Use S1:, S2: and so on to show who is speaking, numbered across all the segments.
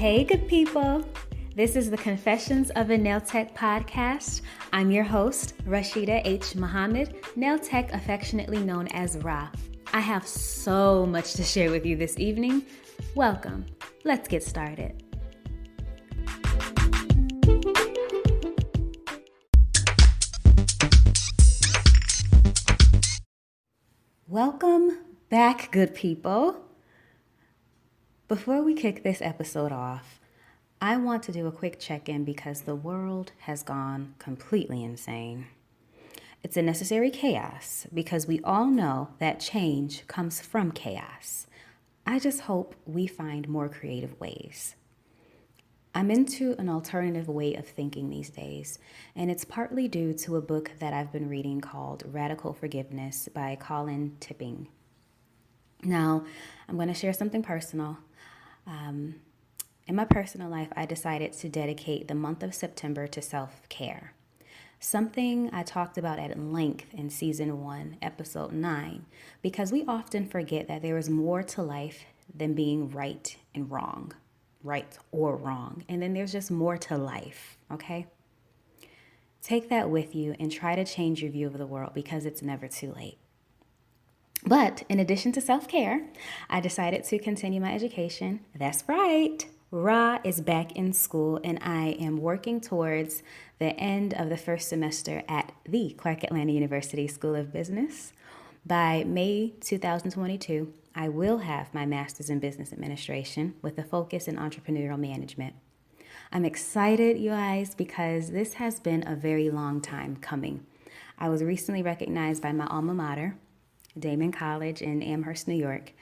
S1: Hey, good people. This is the Confessions of a Nail Tech podcast. I'm your host, Rashida H. Muhammad, Nail Tech affectionately known as Ra. I have so much to share with you this evening. Welcome. Let's get started. Welcome back, good people. Before we kick this episode off, I want to do a quick check-in because the world has gone completely insane. It's a necessary chaos because we all know that change comes from chaos. I just hope we find more creative ways. I'm into an alternative way of thinking these days, and it's partly due to a book that I've been reading called Radical Forgiveness by COAN. Now, I'm going to share something personal. In my personal life, I decided to dedicate the month of September to self-care. Something I talked about at length in season 1, episode 9, because we often forget that there is more to life than being right and wrong, right or wrong. And then there's just more to life, okay? Take that with you and try to change your view of the world because it's never too late. But in addition to self-care, I decided to continue my education. That's right. Ra is back in school, and I am working towards the end of the first semester at the Clark Atlanta University School of Business. By May 2022, I will have my master's in business administration with a focus in entrepreneurial management. I'm excited, you guys, because this has been a very long time coming. I was recently recognized by my alma mater, Damon College in Amherst, New York.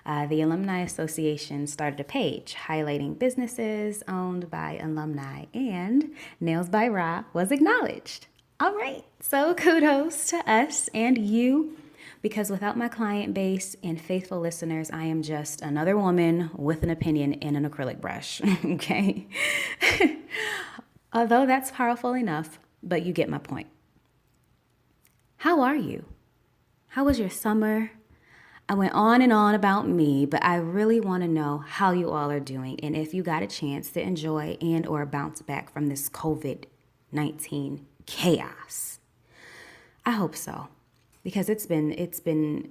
S1: The Alumni Association started a page highlighting businesses owned by alumni, and Nails by Ra was acknowledged. All right, so kudos to us and you, because without my client base and faithful listeners, I am just another woman with an opinion and an acrylic brush, okay? Although that's powerful enough, but you get my point. How are you? How was your summer? I went on and on about me, but I really want to know how you all are doing and if you got a chance to enjoy and or bounce back from this COVID-19 chaos. I hope so, because it's been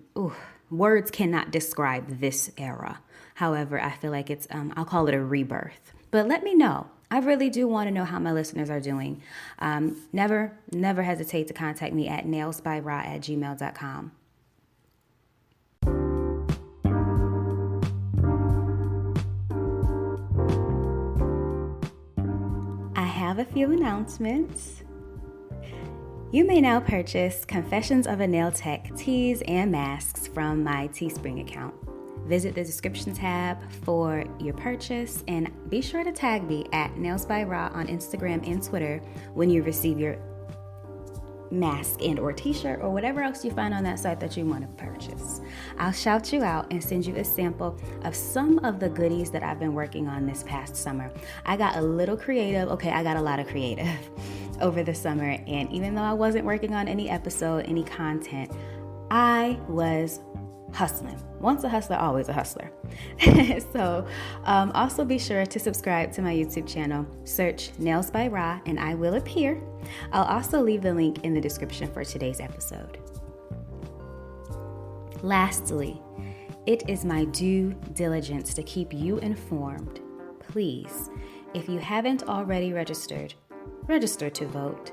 S1: words cannot describe this era. However, I feel like it's, I'll call it a rebirth. But let me know. I really do want to know how my listeners are doing. Never hesitate to contact me at nailsbyra@gmail.com. I have a few announcements. You may now purchase Confessions of a Nail Tech tees and masks from my Teespring account. Visit the description tab for your purchase and be sure to tag me at Nails by Ra on Instagram and Twitter when you receive your mask and or t-shirt or whatever else you find on that site that you want to purchase. I'll shout you out and send you a sample of some of the goodies that I've been working on this past summer. I got a little creative. Okay, I got a lot of creative over the summer, and even though I wasn't working on any episode, any content, I was hustling. Once a hustler, always a hustler. So also be sure to subscribe to my YouTube channel. Search Nails by Ra and I will appear. I'll also leave the link in the description for today's episode. Lastly, it is my due diligence to keep you informed. Please, if you haven't already register to vote.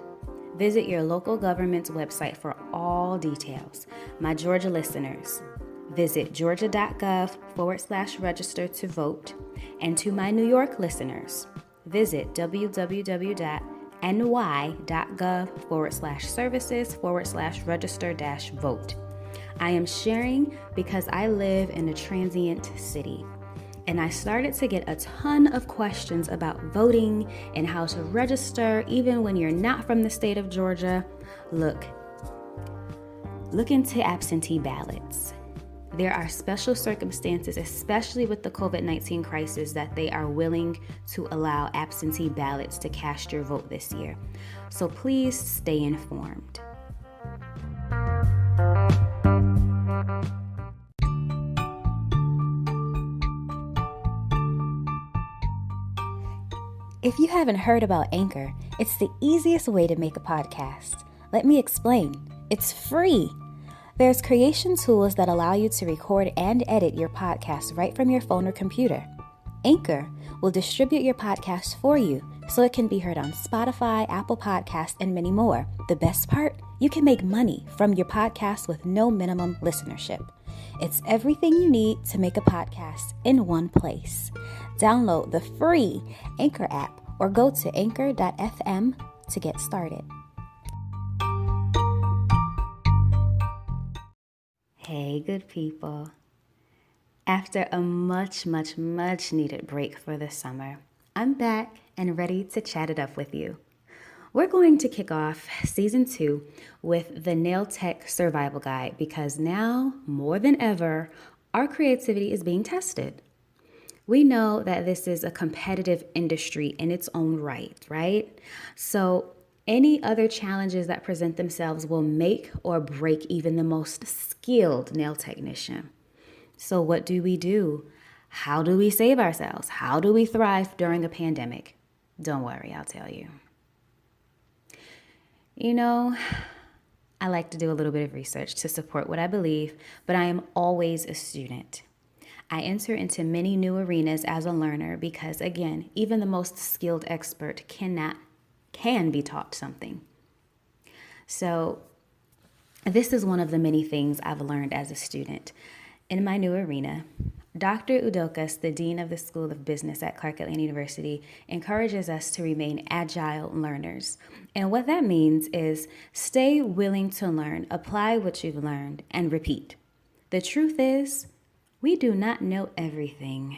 S1: Visit your local government's website for all details. My Georgia listeners, visit georgia.gov/register to vote. And to my New York listeners, visit www.ny.gov/services/register-vote. I am sharing because I live in a transient city, and I started to get a ton of questions about voting and how to register even when you're not from the state of Georgia. Look into absentee ballots. There are special circumstances, especially with the COVID-19 crisis, that they are willing to allow absentee ballots to cast your vote this year. So please stay informed. If you haven't heard about Anchor, it's the easiest way to make a podcast. Let me explain. It's free. There's creation tools that allow you to record and edit your podcast right from your phone or computer. Anchor will distribute your podcast for you so it can be heard on Spotify, Apple Podcasts, and many more. The best part? You can make money from your podcast with no minimum listenership. It's everything you need to make a podcast in one place. Download the free Anchor app or go to anchor.fm to get started. Hey, good people. After a much needed break for the summer, I'm back and ready to chat it up with you. We're going to kick off season 2 with the Nail Tech Survival Guide because now, more than ever, our creativity is being tested. We know that this is a competitive industry in its own right? So any other challenges that present themselves will make or break even the most skilled nail technician. So what do? How do we save ourselves? How do we thrive during a pandemic? Don't worry, I'll tell you. You know, I like to do a little bit of research to support what I believe, but I am always a student. I enter into many new arenas as a learner because, again, even the most skilled expert can be taught something. So this is one of the many things I've learned as a student. In my new arena, Dr. Udokas, the Dean of the School of Business at Clark Atlanta University, encourages us to remain agile learners. And what that means is stay willing to learn, apply what you've learned, and repeat. The truth is, we do not know everything,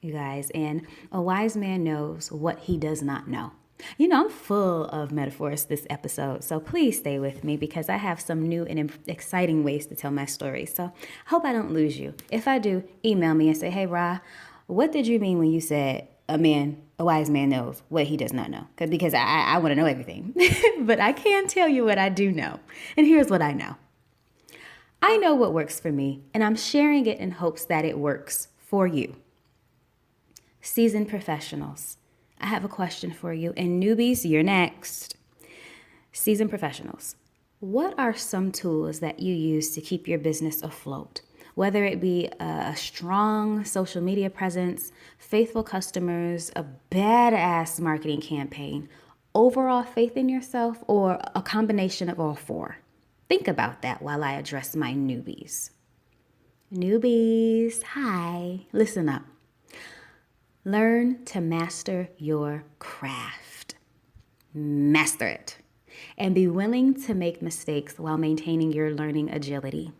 S1: you guys, and a wise man knows what he does not know. You know, I'm full of metaphors this episode, so please stay with me because I have some new and exciting ways to tell my story. So I hope I don't lose you. If I do, email me and say, hey, Ra, what did you mean when you said a wise man knows what he does not know? Because I want to know everything, but I can tell you what I do know. And here's what I know. I know what works for me, and I'm sharing it in hopes that it works for you. Seasoned professionals, I have a question for you, and newbies, you're next. Seasoned professionals, what are some tools that you use to keep your business afloat? Whether it be a strong social media presence, faithful customers, a badass marketing campaign, overall faith in yourself, or a combination of all four. Think about that while I address my newbies. Newbies, hi, listen up. Learn to master your craft. Master it. And be willing to make mistakes while maintaining your learning agility.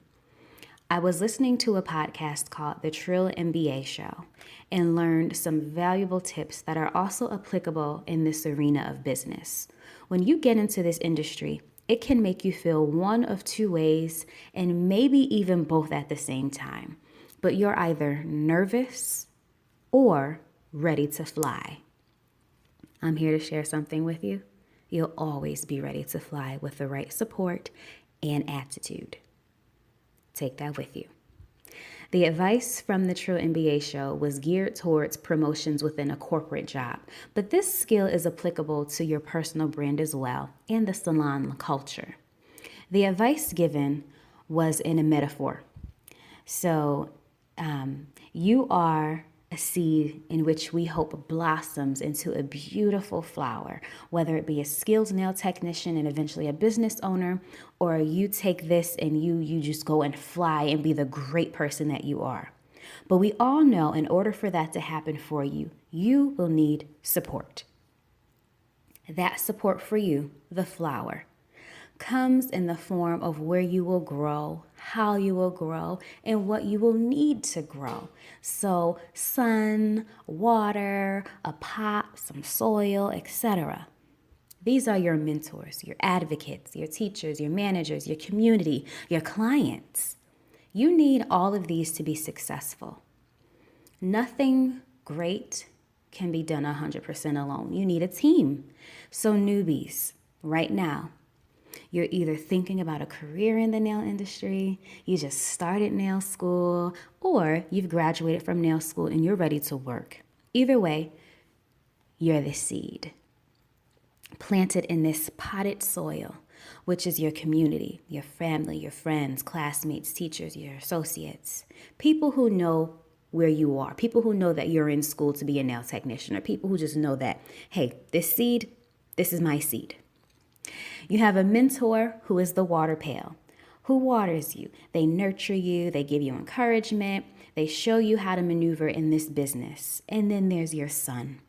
S1: I was listening to a podcast called The Trill MBA Show and learned some valuable tips that are also applicable in this arena of business. When you get into this industry, it can make you feel one of two ways and maybe even both at the same time. But you're either nervous or ready to fly. I'm here to share something with you. You'll always be ready to fly with the right support and attitude. Take that with you. The advice from the True MBA Show was geared towards promotions within a corporate job, but this skill is applicable to your personal brand as well and the salon culture. The advice given was in a metaphor. So you are a seed in which we hope blossoms into a beautiful flower, whether it be a skilled nail technician and eventually a business owner, or you take this and you just go and fly and be the great person that you are. But we all know in order for that to happen for you, you will need support. That support for you, the flower, comes in the form of where you will grow, how you will grow, and what you will need to grow. So sun, water, a pot, some soil, etc. These are your mentors, your advocates, your teachers, your managers, your community, your clients. You need all of these to be successful. Nothing great can be done 100% alone. You need a team. So newbies, right now, you're either thinking about a career in the nail industry, you just started nail school, or you've graduated from nail school and you're ready to work. Either way, You're the seed planted in this potted soil, which is your community, your family, your friends, classmates, teachers, your associates, people who know where you are, people who know that you're in school to be a nail technician, or people who just know that, hey, this seed, this is my seed. You have a mentor who is the water pail, who waters you. They nurture you, they give you encouragement, they show you how to maneuver in this business. And then there's your sun.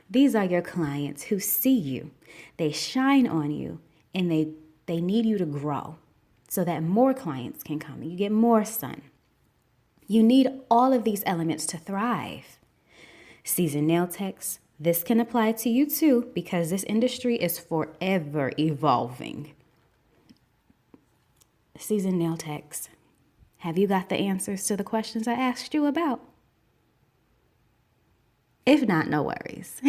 S1: These are your clients who see you, they shine on you, and they need you to grow so that more clients can come and you get more sun. You need all of these elements to thrive. Seasoned nail techs, this can apply to you too, because this industry is forever evolving. Seasoned nail techs, have you got the answers to the questions I asked you about? If not, no worries.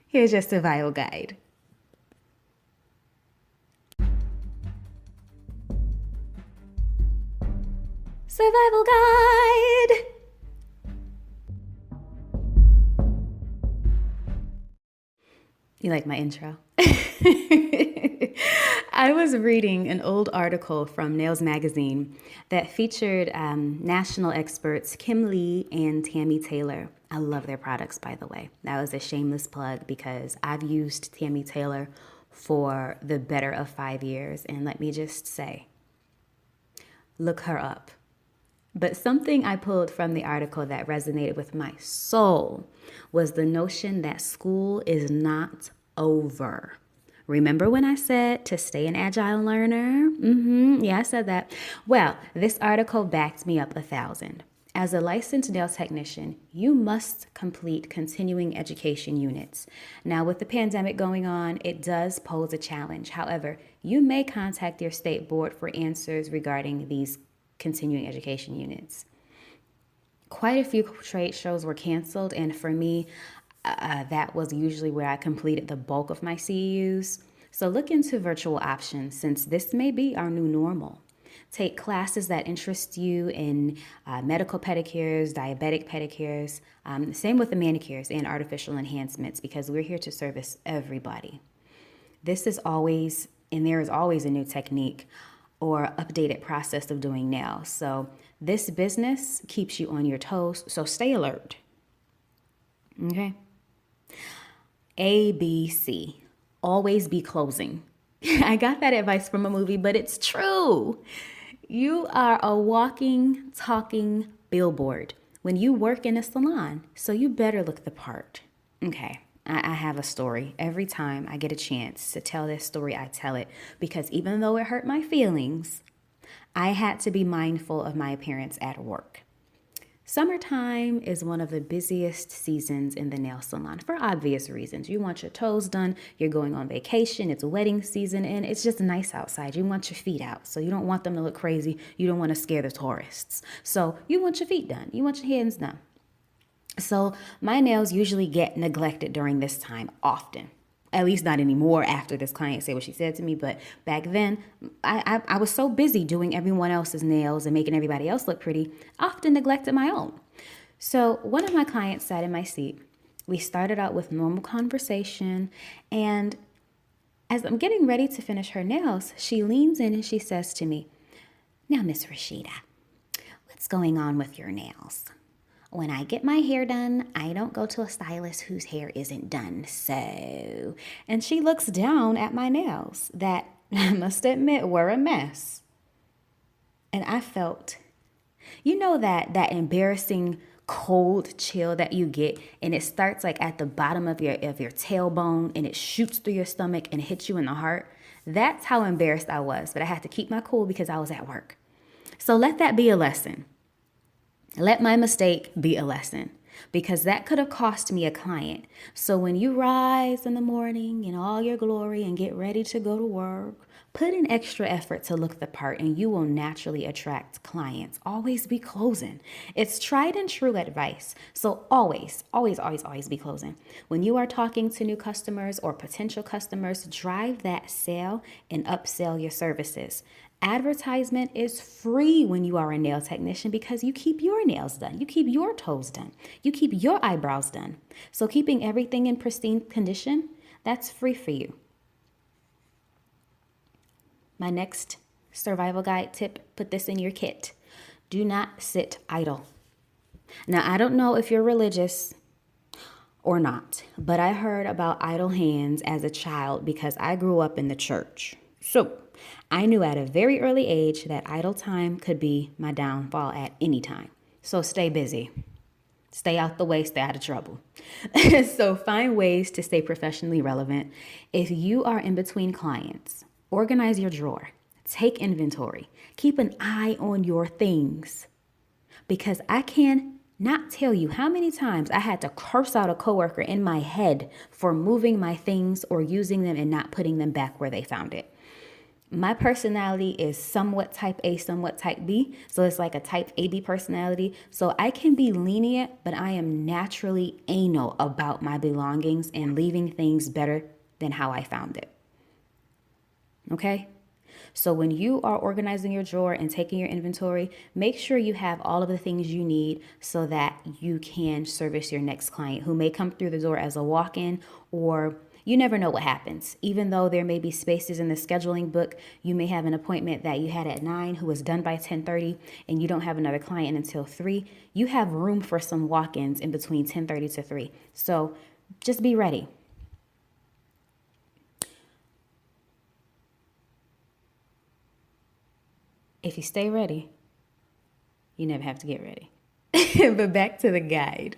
S1: Here's your survival guide. Survival guide. You like my intro? I was reading an old article from Nails Magazine that featured national experts Kim Lee and Tammy Taylor. I love their products, by the way. That was a shameless plug because I've used Tammy Taylor for the better of 5 years. And let me just say, look her up. But something I pulled from the article that resonated with my soul was the notion that school is not over. Remember when I said to stay an agile learner? Yeah, I said that. Well, this article backed me up 1,000. As a licensed nail technician, you must complete continuing education units. Now, with the pandemic going on, it does pose a challenge. However, you may contact your state board for answers regarding these continuing education units. Quite a few trade shows were canceled, and for me, that was usually where I completed the bulk of my CEUs. So look into virtual options since this may be our new normal. Take classes that interest you in medical pedicures, diabetic pedicures, same with the manicures and artificial enhancements, because we're here to service everybody. This is always, and there is always a new technique or updated process of doing nails. So this business keeps you on your toes, so stay alert. Okay? ABC, always be closing. I got that advice from a movie, but it's true. You are a walking, talking billboard when you work in a salon, so you better look the part. Okay, I have a story. Every time I get a chance to tell this story, I tell it because even though it hurt my feelings, I had to be mindful of my appearance at work. Summertime is one of the busiest seasons in the nail salon for obvious reasons. You want your toes done, you're going on vacation, it's wedding season, and it's just nice outside. You want your feet out, so you don't want them to look crazy. You don't want to scare the tourists. So you want your feet done, you want your hands done. So my nails usually get neglected during this time often. At least not anymore after this client said what she said to me. But back then, I was so busy doing everyone else's nails and making everybody else look pretty, I often neglected my own. So one of my clients sat in my seat. We started out with normal conversation. And as I'm getting ready to finish her nails, she leans in and she says to me, "Now, Miss Rashida, what's going on with your nails? When I get my hair done, I don't go to a stylist whose hair isn't done, so..." And she looks down at my nails that, I must admit, were a mess. And I felt, you know, that embarrassing cold chill that you get, and it starts like at the bottom of your tailbone, and it shoots through your stomach and hits you in the heart. That's how embarrassed I was, but I had to keep my cool because I was at work. So let that be a lesson. Let my mistake be a lesson, because that could have cost me a client. So when you rise in the morning in all your glory and get ready to go to work, put in extra effort to look the part and you will naturally attract clients. Always be closing. It's tried and true advice. So always, always, always, always be closing. When you are talking to new customers or potential customers, drive that sale and upsell your services. Advertisement is free when you are a nail technician because you keep your nails done. You keep your toes done. You keep your eyebrows done. So keeping everything in pristine condition, that's free for you. My next survival guide tip, put this in your kit. Do not sit idle. Now, I don't know if you're religious or not, but I heard about idle hands as a child because I grew up in the church. So I knew at a very early age that idle time could be my downfall at any time. So stay busy. Stay out the way, stay out of trouble. So find ways to stay professionally relevant. If you are in between clients, organize your drawer. Take inventory. Keep an eye on your things. Because I can not tell you how many times I had to curse out a coworker in my head for moving my things or using them and not putting them back where they found it. My personality is somewhat type A, somewhat type B. So it's like a type AB personality. So I can be lenient, but I am naturally anal about my belongings and leaving things better than how I found it. Okay? So when you are organizing your drawer and taking your inventory, make sure you have all of the things you need so that you can service your next client who may come through the door as a walk-in, or you never know what happens. Even though there may be spaces in the scheduling book, you may have an appointment that you had at 9 who was done by 10:30 and you don't have another client until 3. You have room for some walk-ins in between 10:30 to 3. So just be ready. If you stay ready, you never have to get ready. But back to the guide.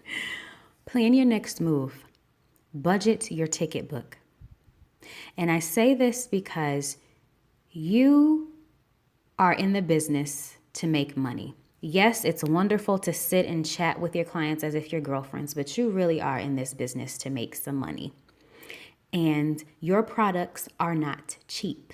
S1: Plan your next move. Budget your ticket book. And I say this because you are in the business to make money. Yes, it's wonderful to sit and chat with your clients as if you're girlfriends, but you really are in this business to make some money. And your products are not cheap.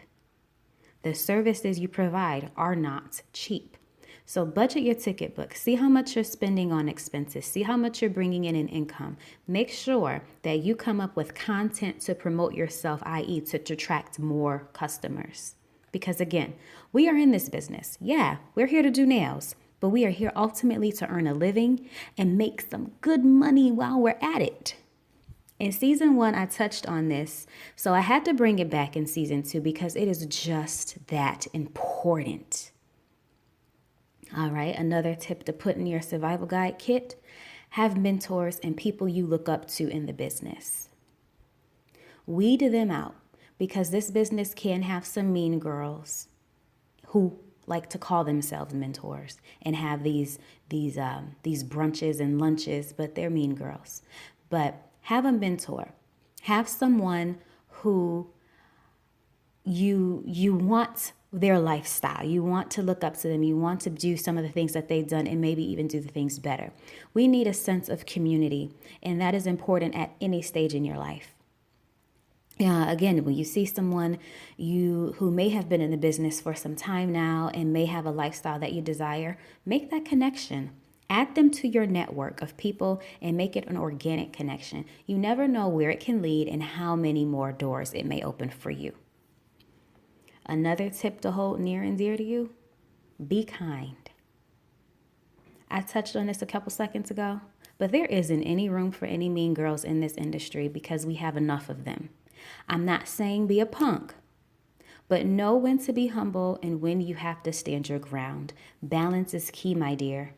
S1: The services you provide are not cheap. So budget your ticket book. See how much you're spending on expenses. See how much you're bringing in income. Make sure that you come up with content to promote yourself, i.e. to attract more customers. Because again, we are in this business. Yeah, we're here to do nails, but we are here ultimately to earn a living and make some good money while we're at it. In season 1, I touched on this, so I had to bring it back in season 2 because it is just that important. All right, another tip to put in your survival guide kit: have mentors and people you look up to in the business. Weed them out because this business can have some mean girls who like to call themselves mentors and have these brunches and lunches, but they're mean girls. But have a mentor. Have someone who you want their lifestyle. You want to look up to them. You want to do some of the things that they've done and maybe even do the things better. We need a sense of community, and that is important at any stage in your life. Again, when you see someone who may have been in the business for some time now and may have a lifestyle that you desire, make that connection. Add them to your network of people and make it an organic connection. You never know where it can lead and how many more doors it may open for you. Another tip to hold near and dear to you: be kind. I touched on this a couple seconds ago, but there isn't any room for any mean girls in this industry because we have enough of them. I'm not saying be a punk, but know when to be humble and when you have to stand your ground. Balance is key, my dear.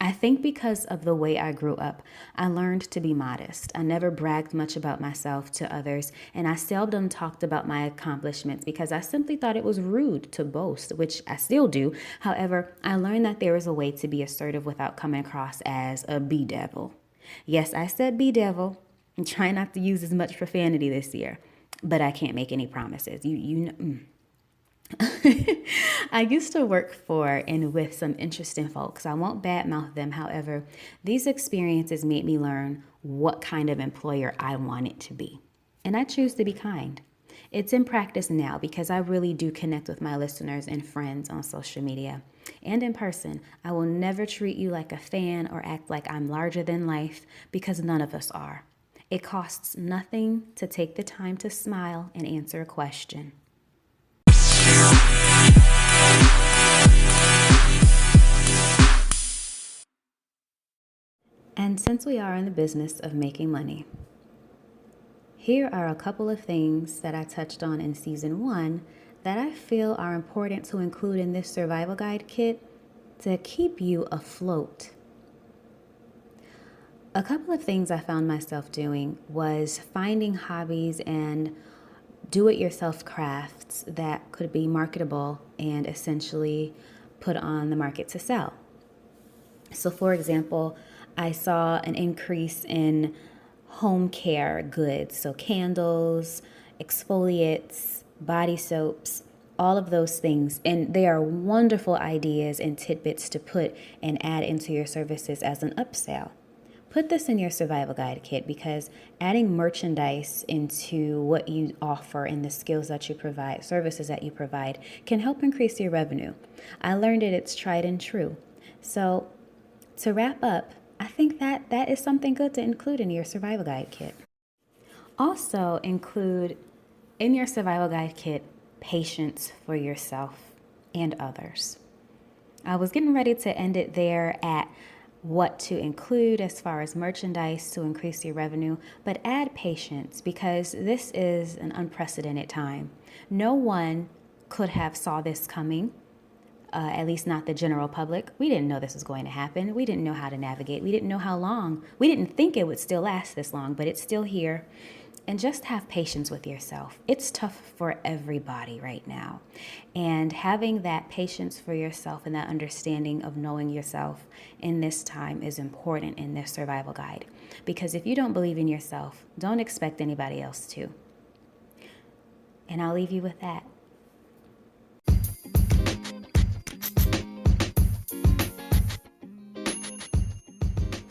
S1: I think because of the way I grew up, I learned to be modest. I never bragged much about myself to others, and I seldom talked about my accomplishments because I simply thought it was rude to boast, which I still do. However, I learned that there is a way to be assertive without coming across as a be-devil. Yes, I said be-devil. I'm trying not to use as much profanity this year, but I can't make any promises. You know. I used to work for and with some interesting folks. I won't badmouth them. However, these experiences made me learn what kind of employer I wanted to be. And I choose to be kind. It's in practice now because I really do connect with my listeners and friends on social media and in person. I will never treat you like a fan or act like I'm larger than life because none of us are. It costs nothing to take the time to smile and answer a question. And since we are in the business of making money, here are a couple of things that I touched on in season 1 that I feel are important to include in this survival guide kit to keep you afloat. A couple of things I found myself doing was finding hobbies and do-it-yourself crafts that could be marketable and essentially put on the market to sell. So for example, I saw an increase in home care goods, so candles, exfoliates, body soaps, all of those things. And they are wonderful ideas and tidbits to put and add into your services as an upsell. Put this in your survival guide kit because adding merchandise into what you offer and the skills that you provide, services that you provide, can help increase your revenue. I learned it's tried and true. So to wrap up, I think that is something good to include in your survival guide kit. Also include in your survival guide kit patience for yourself and others. I was getting ready to end it there at what to include as far as merchandise to increase your revenue, but add patience because this is an unprecedented time. No one could have saw this coming, at least not the general public. We didn't know this was going to happen. We didn't know how to navigate. We didn't know how long. We didn't think it would still last this long, but it's still here. And just have patience with yourself. It's tough for everybody right now. And having that patience for yourself and that understanding of knowing yourself in this time is important in this survival guide. Because if you don't believe in yourself, don't expect anybody else to. And I'll leave you with that.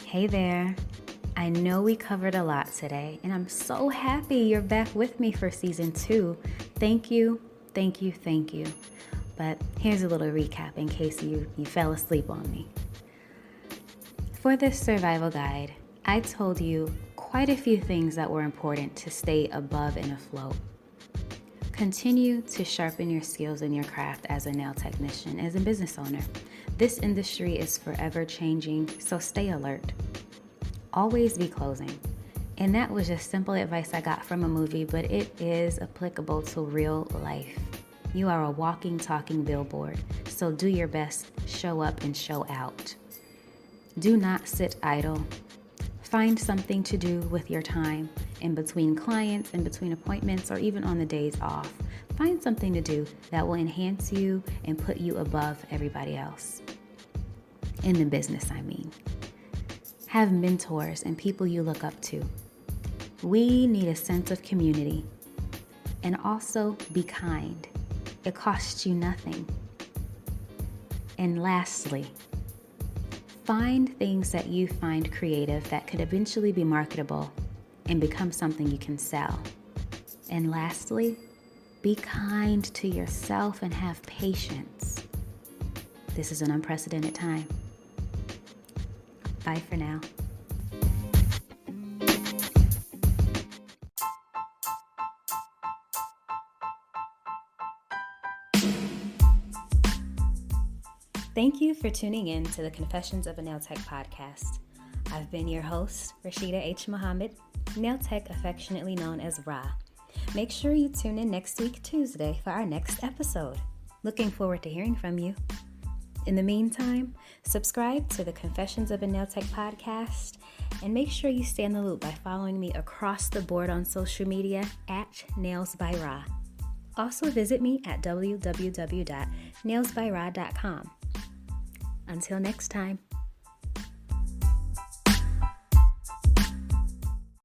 S1: Hey there. I know we covered a lot today, and I'm so happy you're back with me for season 2. Thank you, thank you, thank you. But here's a little recap in case you fell asleep on me. For this survival guide, I told you quite a few things that were important to stay above and afloat. Continue to sharpen your skills in your craft as a nail technician, as a business owner. This industry is forever changing, so stay alert. Always be closing. And that was just simple advice I got from a movie, but it is applicable to real life. You are a walking, talking billboard, so do your best, show up and show out. Do not sit idle. Find something to do with your time in between clients, in between appointments, or even on the days off. Find something to do that will enhance you and put you above everybody else. In the business, I mean. Have mentors and people you look up to. We need a sense of community. And also be kind. It costs you nothing. And lastly, find things that you find creative that could eventually be marketable and become something you can sell. And lastly, be kind to yourself and have patience. This is an unprecedented time. Bye for now. Thank you for tuning in to the Confessions of a Nail Tech podcast. I've been your host, Rashida H. Muhammad, Nail Tech affectionately known as Ra. Make sure you tune in next week, Tuesday, for our next episode. Looking forward to hearing from you. In the meantime, subscribe to the Confessions of a Nail Tech podcast and make sure you stay in the loop by following me across the board on social media at Nails by Ra. Also visit me at www.nailsbyra.com. Until next time.